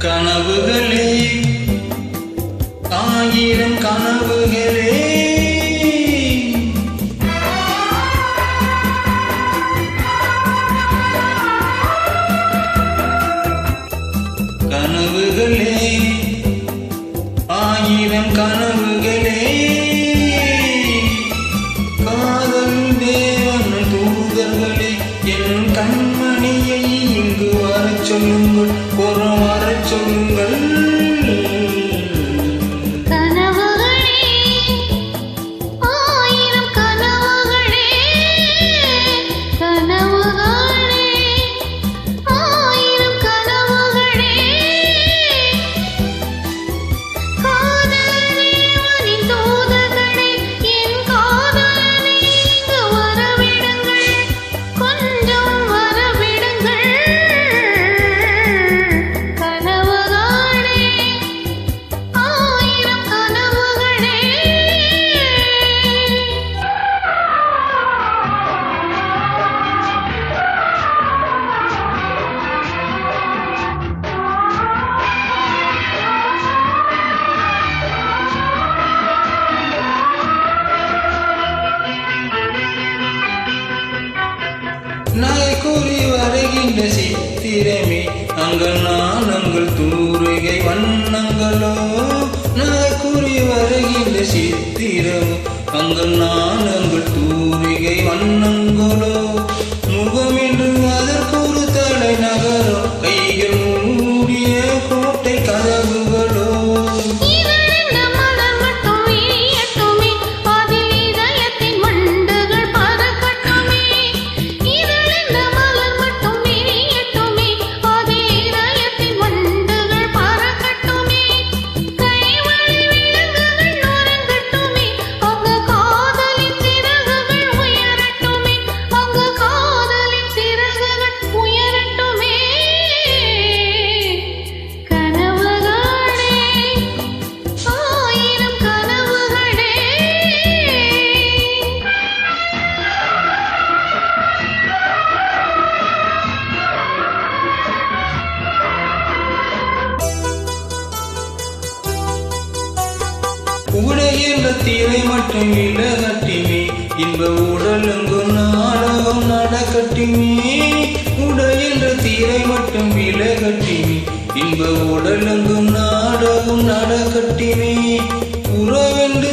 கனவுகளே ஆயிரம் கனவுகளே கனவுகளே ஆயிரம் கனவுகளே காதல் தேவன் தூதர்களே என் கண்மணியை இங்கு வரச் சொல்லுங்கள் புறம் வரச் சொல்லுங்கள் நாய் கூறி வருகின்ற சித்திரமே அங்கள் நாணங்கள் தூரிகை வண்ணங்களோ நாய் கூறி வருகின்ற சித்திரமோ அங்கள் நாணங்கள் தூரிகை வண்ணங்களோ முகம் என்று அதற்கு ஒரு தலை நகரோ கைகள் மூடிய கோட்டை கதவுகளோ உடை என்ற தீரை மட்டும் இலகட்டிமே இன்ப உடலுங்கு நாடகம் நடக்கட்டிமே உடை என்ற தீரை மட்டும் இலகட்டிமே இன்ப உடலுங்கு நாடகம் நடக்கட்டிமே உறவென்று